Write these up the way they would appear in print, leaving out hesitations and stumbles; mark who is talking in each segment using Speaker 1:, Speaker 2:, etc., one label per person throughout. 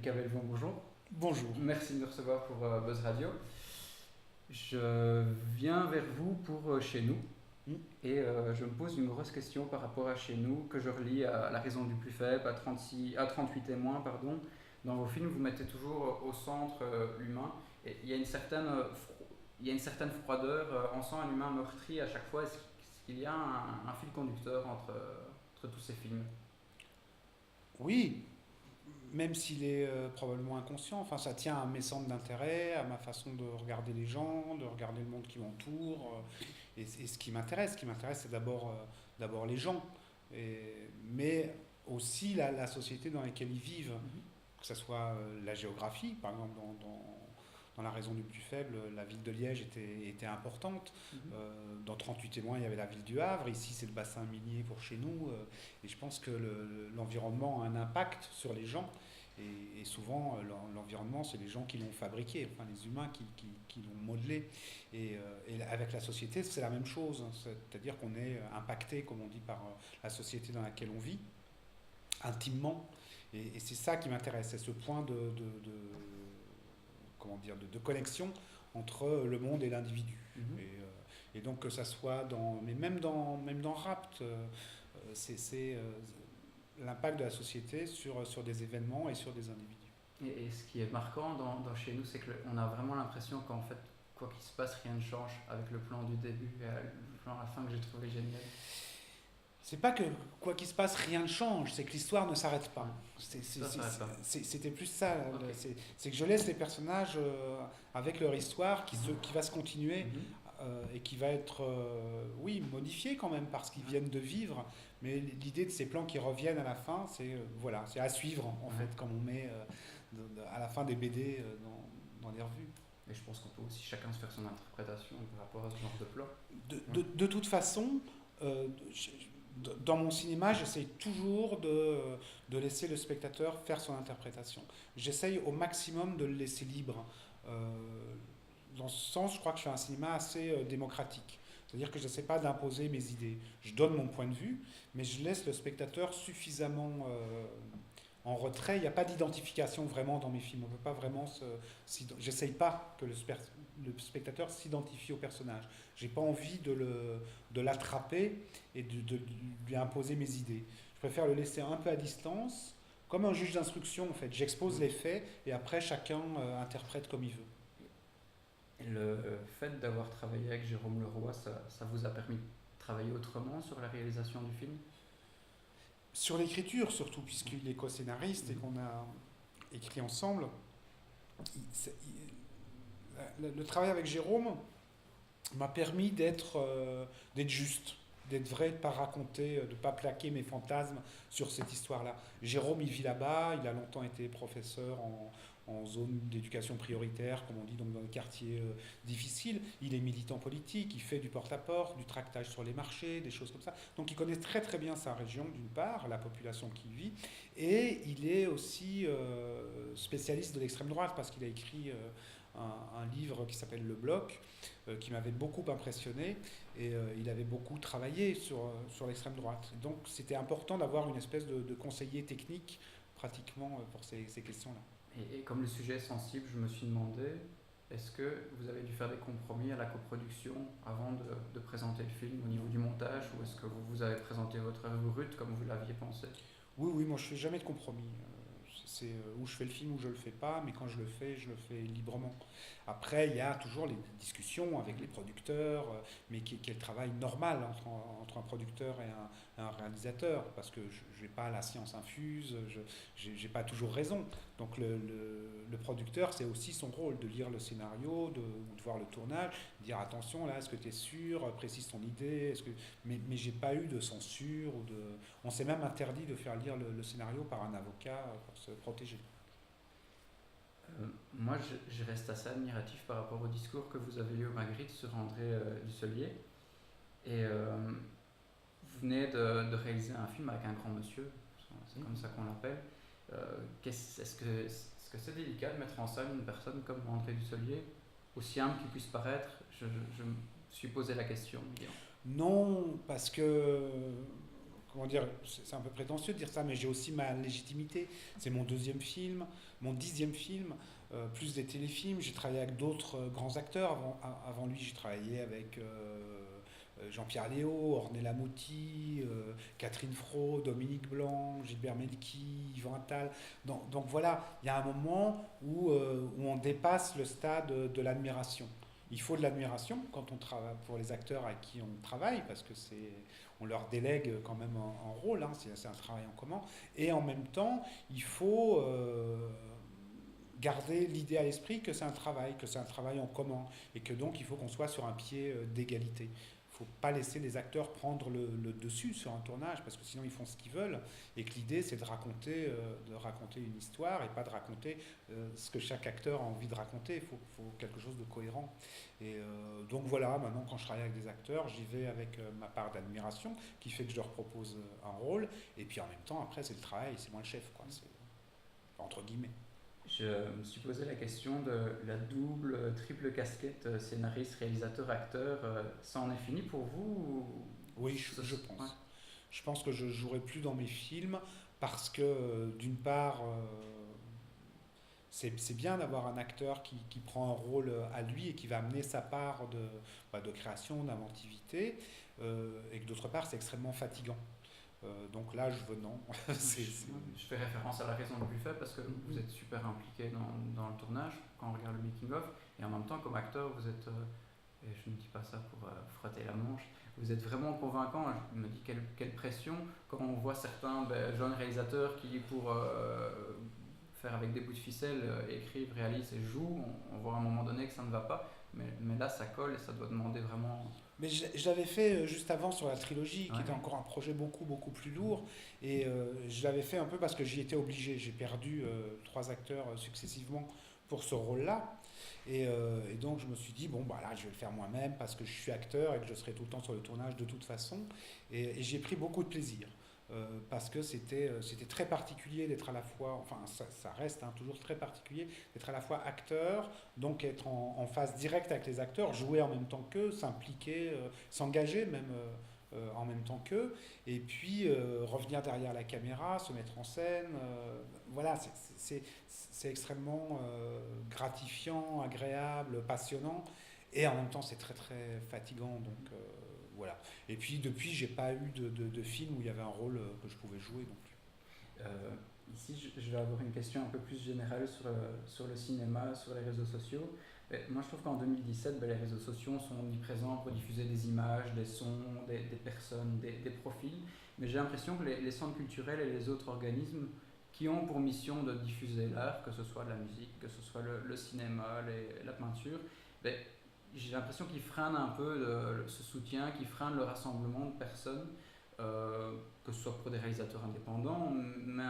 Speaker 1: Cabelvon, bonjour.
Speaker 2: Bonjour.
Speaker 1: Merci de nous recevoir pour Buzz Radio. Je viens vers vous pour Chez nous
Speaker 2: Hmm.
Speaker 1: et je me pose une grosse question par rapport à Chez nous que je relis à La raison du plus faible, à 38 témoins, pardon. Dans vos films, vous mettez toujours au centre l'humain et il y a une certaine froideur. On sent un humain meurtri à chaque fois. Est-ce qu'il y a un fil conducteur entre tous ces films?
Speaker 2: Oui, même s'il est probablement inconscient, enfin ça tient à mes centres d'intérêt, à ma façon de regarder les gens, de regarder le monde qui m'entoure. Et ce qui m'intéresse c'est d'abord les gens, mais aussi la société dans laquelle ils vivent,
Speaker 1: Mhm.
Speaker 2: que ce soit la géographie, par exemple dans La raison du plus faible, la ville de Liège était importante.
Speaker 1: Mhm.
Speaker 2: Dans 38 témoins, il y avait la ville du Havre. Ici, c'est le bassin minier pour chez nous. Et je pense que l'environnement a un impact sur les gens. Et souvent, l'environnement, c'est les gens qui l'ont fabriqué, enfin les humains qui l'ont modelé. Et avec la société, c'est la même chose. C'est-à-dire qu'on est impacté, comme on dit, par la société dans laquelle on vit, intimement. Et c'est ça qui m'intéresse, c'est ce point comment dire, de connexion entre le monde et l'individu.
Speaker 1: Mhm.
Speaker 2: Et donc que ça soit mais même dans Rapt, c'est l'impact de la société sur des événements et sur des individus.
Speaker 1: Et ce qui est marquant dans Chez nous, c'est qu'on a vraiment l'impression qu'en fait, quoi qu'il se passe, rien ne change avec le plan du début et le plan à la fin que j'ai trouvé génial.
Speaker 2: C'est pas que quoi qu'il se passe, rien ne change, c'est que l'histoire ne s'arrête
Speaker 1: Ouais.
Speaker 2: pas.
Speaker 1: Ça s'arrête pas.
Speaker 2: C'était plus ça.
Speaker 1: Ok.
Speaker 2: C'est que je laisse les personnages avec leur histoire qui va se continuer
Speaker 1: Mhm.
Speaker 2: et qui va être, oui, modifiée quand même parce qu'ils
Speaker 1: Ouais.
Speaker 2: viennent de vivre. Mais l'idée de ces plans qui reviennent à la fin, c'est voilà, c'est à suivre en
Speaker 1: Ouais.
Speaker 2: fait, comme on met à la fin des BD dans les revues.
Speaker 1: Et je pense qu'on peut aussi chacun se faire son interprétation par rapport à ce genre de plan. Ouais.
Speaker 2: De toute façon, dans mon cinéma, j'essaye toujours de laisser le spectateur faire son interprétation. J'essaye au maximum de le laisser libre. Euh, dans ce sens, je crois que je fais un cinéma assez démocratique. C'est-à-dire que je n'essaie pas d'imposer mes idées. Je donne mon point de vue, mais je laisse le spectateur suffisamment en retrait. Il n'y a pas d'identification vraiment dans mes films. On peut pas vraiment j'essaye pas que le spectateur s'identifie au personnage. J'ai pas envie de l'attraper et de lui imposer mes idées. Je préfère le laisser un peu à distance, comme un juge d'instruction en fait. J'expose les faits et après chacun interprète comme il veut.
Speaker 1: Et le fait d'avoir travaillé avec Jérôme Leroy, ça vous a permis de travailler autrement sur la réalisation du film?
Speaker 2: Sur l'écriture surtout, puisqu'il est co-scénariste et qu'on a écrit ensemble, le travail avec Jérôme m'a permis d'être juste, d'être vrai, de ne pas raconter, de ne pas plaquer mes fantasmes sur cette histoire-là. Jérôme, il vit là-bas, il a longtemps été professeur en zone d'éducation prioritaire, comme on dit, donc dans les quartiers difficiles. Il est militant politique, il fait du porte-à-porte, du tractage sur les marchés, des choses comme ça. Donc il connaît très très bien sa région, d'une part, la population qui y vit, et il est aussi spécialiste de l'extrême droite, parce qu'il a écrit un livre qui s'appelle Le Bloc, qui m'avait beaucoup impressionné, et il avait beaucoup travaillé sur l'extrême droite. Donc c'était important d'avoir une espèce de conseiller technique pratiquement pour ces questions-là.
Speaker 1: Et comme le sujet est sensible, je me suis demandé, est-ce que vous avez dû faire des compromis à la coproduction avant de présenter le film au niveau du montage, ou est-ce que vous avez présenté votre œuvre brute comme vous l'aviez pensé?
Speaker 2: Oui, oui, moi je fais jamais de compromis. C'est où je fais le film ou je le fais pas, mais quand je le fais librement. Après, il y a toujours les discussions avec les producteurs, mais qui est le travail normal entre un producteur et un réalisateur, parce que je n'ai pas la science infuse, je n'ai pas toujours raison. Donc le producteur, c'est aussi son rôle de lire le scénario, ou de voir le tournage, dire attention là, est-ce que tu es sûr, précise ton idée, mais j'ai pas eu de censure on s'est même interdit de faire lire le scénario par un avocat pour se protéger.
Speaker 1: Moi, je reste assez admiratif par rapport au discours que vous avez eu au Magritte sur André Dusselier. Et vous venez de réaliser un film avec un grand monsieur, c'est comme ça qu'on l'appelle. Est-ce que c'est délicat de mettre en scène une personne comme André Dusselier, aussi humble qu'il puisse paraître? Je me suis posé la question.
Speaker 2: Non, parce que comment dire, c'est un peu prétentieux de dire ça, mais j'ai aussi ma légitimité. C'est mon deuxième film, mon 10e film, plus des téléfilms. J'ai travaillé avec d'autres grands acteurs. Avant lui, j'ai travaillé avec Jean-Pierre Léaud, Ornella Muti, Catherine Fro, Dominique Blanc, Gilbert Melki, Yvan Attal. Donc voilà, il y a un moment où on dépasse le stade de l'admiration. Il faut de l'admiration quand on travaille pour les acteurs à qui on travaille, parce que on leur délègue quand même un rôle, hein, c'est un travail en commun. Et en même temps, il faut garder l'idée à l'esprit que c'est un travail en commun, et que donc il faut qu'on soit sur un pied d'égalité. Il ne faut pas laisser les acteurs prendre le dessus sur un tournage, parce que sinon ils font ce qu'ils veulent, et que l'idée c'est de raconter une histoire, et pas de raconter ce que chaque acteur a envie de raconter. Il faut quelque chose de cohérent. Et donc voilà, maintenant quand je travaille avec des acteurs, j'y vais avec ma part d'admiration, qui fait que je leur propose un rôle, et puis en même temps après c'est le travail, c'est moi le chef, quoi. C'est, entre guillemets.
Speaker 1: Je me suis posé la question de la double, triple casquette scénariste, réalisateur, acteur. Ça en est fini pour vous
Speaker 2: Oui, je pense.
Speaker 1: Ouais.
Speaker 2: Je pense que je jouerai plus dans mes films parce que d'une part, c'est bien d'avoir un acteur qui prend un rôle à lui et qui va amener sa part de création, d'inventivité, et que d'autre part, c'est extrêmement fatigant. Donc là, je veux non.
Speaker 1: Je fais référence à la raison du buffet parce que vous êtes super impliqué dans le tournage quand on regarde le making-of, et en même temps, comme acteur, vous êtes, et je ne dis pas ça pour frotter la manche, vous êtes vraiment convaincant. Je me dis quelle pression quand on voit certains jeunes réalisateurs qui, pour faire avec des bouts de ficelle, écrivent, réalisent et jouent, on voit à un moment donné que ça ne va pas, mais là ça colle et ça doit demander vraiment.
Speaker 2: Mais je l'avais fait juste avant sur la trilogie, qui
Speaker 1: Ouais.
Speaker 2: était encore un projet beaucoup plus lourd. Et je l'avais fait un peu parce que j'y étais obligé. J'ai perdu 3 acteurs successivement pour ce rôle-là. Et donc je me suis dit, bon, bah là, je vais le faire moi-même parce que je suis acteur et que je serai tout le temps sur le tournage de toute façon. Et j'ai pris beaucoup de plaisir. Parce que c'était très particulier d'être à la fois, enfin ça reste toujours très particulier, d'être à la fois acteur, donc être en phase directe avec les acteurs, jouer en même temps qu'eux, s'impliquer, s'engager même en même temps qu'eux, et puis revenir derrière la caméra, se mettre en scène. Voilà, c'est extrêmement gratifiant, agréable, passionnant, et en même temps c'est très fatigant. Donc voilà. Et puis depuis, j'ai pas eu de film où il y avait un rôle que je pouvais jouer non plus.
Speaker 1: Ici, je vais avoir une question un peu plus générale sur le cinéma, sur les réseaux sociaux. Moi, je trouve qu'en 2017, les réseaux sociaux sont omniprésents pour diffuser des images, des sons, des personnes, des profils. Mais j'ai l'impression que les centres culturels et les autres organismes qui ont pour mission de diffuser l'art, que ce soit de la musique, que ce soit le cinéma, la peinture, j'ai l'impression qu'ils freinent un peu ce soutien, qu'ils freinent le rassemblement de personnes, que ce soit pour des réalisateurs indépendants. Mais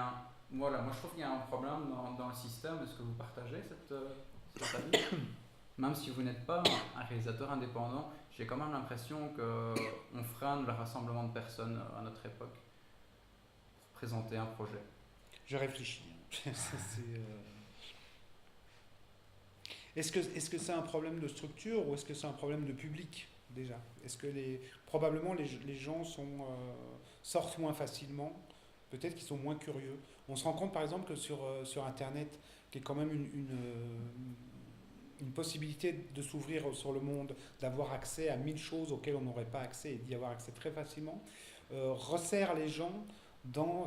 Speaker 1: voilà, moi je trouve qu'il y a un problème dans le système. Est-ce que vous partagez cet avis? Même si vous n'êtes pas un réalisateur indépendant, j'ai quand même l'impression qu'on freine le rassemblement de personnes à notre époque pour présenter un projet.
Speaker 2: Je réfléchis. Est-ce que c'est un problème de structure ou est-ce que c'est un problème de public déjà? Est-ce que probablement les gens sortent moins facilement? Peut-être qu'ils sont moins curieux. On se rend compte par exemple que sur Internet, qui est quand même une possibilité de s'ouvrir sur le monde, d'avoir accès à 1000 choses auxquelles on n'aurait pas accès et d'y avoir accès très facilement, resserre les gens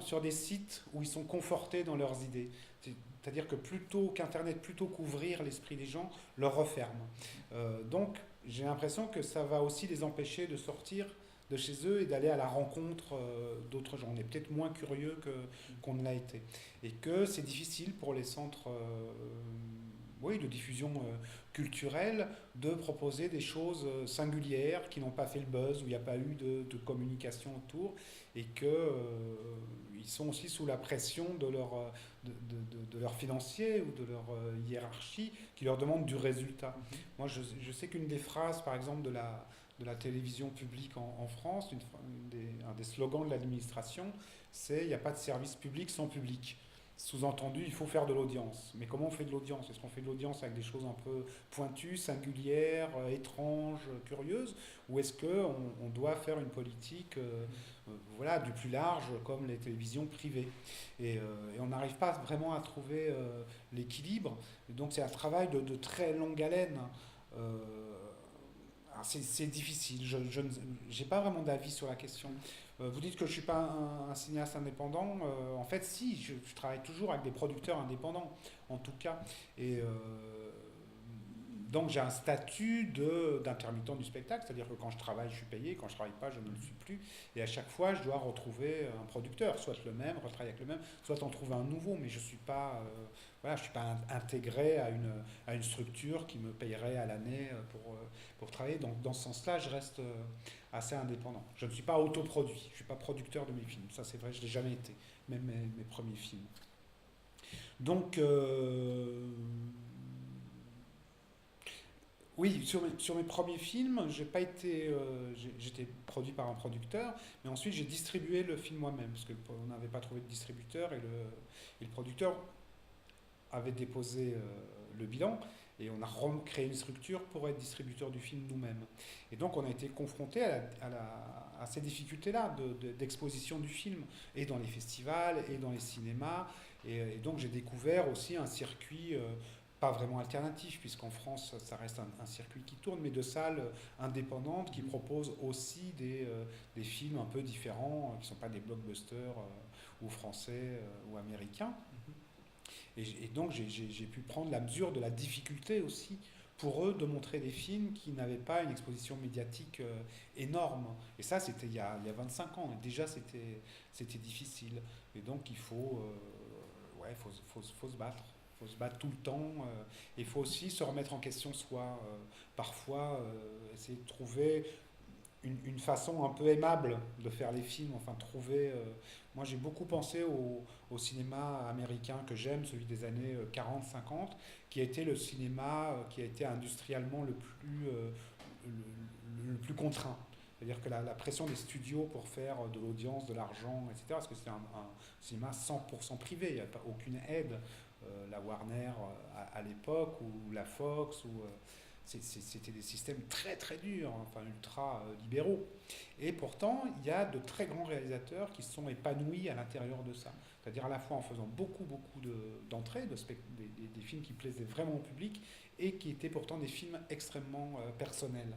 Speaker 2: sur des sites où ils sont confortés dans leurs idées. C'est-à-dire que plutôt qu'ouvrir l'esprit des gens, le referme. Donc j'ai l'impression que ça va aussi les empêcher de sortir de chez eux et d'aller à la rencontre d'autres gens. On est peut-être moins curieux qu'on ne l'a été. Et que c'est difficile pour les centres de diffusion culturelle de proposer des choses singulières qui n'ont pas fait le buzz, où il n'y a pas eu de communication autour, et qu'ils sont aussi sous la pression de leur financier ou de leur hiérarchie qui leur demande du résultat. Moi, je sais qu'une des phrases, par exemple, de la télévision publique en France, un des slogans de l'administration, c'est « il n'y a pas de service public sans public ». Sous-entendu, il faut faire de l'audience. Mais comment on fait de l'audience? Est-ce qu'on fait de l'audience avec des choses un peu pointues, singulières, étranges, curieuses? Ou est-ce qu'on doit faire une politique voilà, du plus large comme les télévisions privées? Et on n'arrive pas vraiment à trouver l'équilibre. Et donc c'est un travail de très longue haleine. Euh, alors c'est difficile. Je n'ai pas vraiment d'avis sur la question. Vous dites que je ne suis pas un cinéaste indépendant. En fait, si, je travaille toujours avec des producteurs indépendants, en tout cas. Et donc j'ai un statut d'intermittent du spectacle, c'est-à-dire que quand je travaille, je suis payé, quand je ne travaille pas, je ne le suis plus. Et à chaque fois, je dois retrouver un producteur, soit le même, retravailler avec le même, soit en trouver un nouveau, mais je ne suis pas, voilà, je suis pas intégré à une structure qui me payerait à l'année pour travailler. Donc dans ce sens-là, je reste assez indépendant. Je ne suis pas autoproduit, je ne suis pas producteur de mes films, ça c'est vrai, je ne l'ai jamais été, même mes premiers films. Donc, oui, sur mes premiers films, j'étais produit par un producteur, mais ensuite j'ai distribué le film moi-même, parce qu'on n'avait pas trouvé de distributeur, et le producteur avait déposé le bilan, et on a recréé une structure pour être distributeur du film nous-mêmes. Et donc on a été confronté à ces difficultés-là d'exposition du film, et dans les festivals, et dans les cinémas, et donc j'ai découvert aussi un circuit pas vraiment alternatif, puisqu'en France, ça reste un circuit qui tourne, mais de salles indépendantes qui proposent aussi des films un peu différents, qui ne sont pas des blockbusters ou français ou américains. Et donc, j'ai pu prendre la mesure de la difficulté aussi pour eux de montrer des films qui n'avaient pas une exposition médiatique énorme. Et ça, c'était il y a 25 ans. Et déjà, c'était difficile. Et donc, ouais, faut se battre. Il faut se battre tout le temps. Il faut aussi se remettre en question soi. Parfois, essayer de trouver une façon un peu aimable de faire les films. Enfin, trouver. Moi, j'ai beaucoup pensé au cinéma américain que j'aime, celui des années 40-50, qui a été le cinéma qui a été industriellement le plus contraint. C'est-à-dire que la pression des studios pour faire de l'audience, de l'argent, etc., parce que c'est un cinéma 100% privé, il n'y a pas aucune aide. La Warner à l'époque, ou la Fox, c'était des systèmes très très durs, enfin ultra libéraux. Et pourtant, il y a de très grands réalisateurs qui se sont épanouis à l'intérieur de ça. C'est-à-dire à la fois en faisant beaucoup d'entrées, des films qui plaisaient vraiment au public, et qui étaient pourtant des films extrêmement personnels.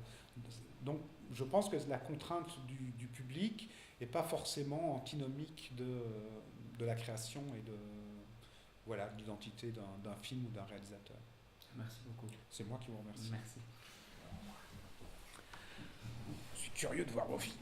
Speaker 2: Donc je pense que la contrainte du public n'est pas forcément antinomique de la création et voilà, de l'identité d'un film ou d'un réalisateur.
Speaker 1: Merci beaucoup.
Speaker 2: C'est moi qui vous remercie.
Speaker 1: Merci.
Speaker 2: Je suis curieux de voir vos films.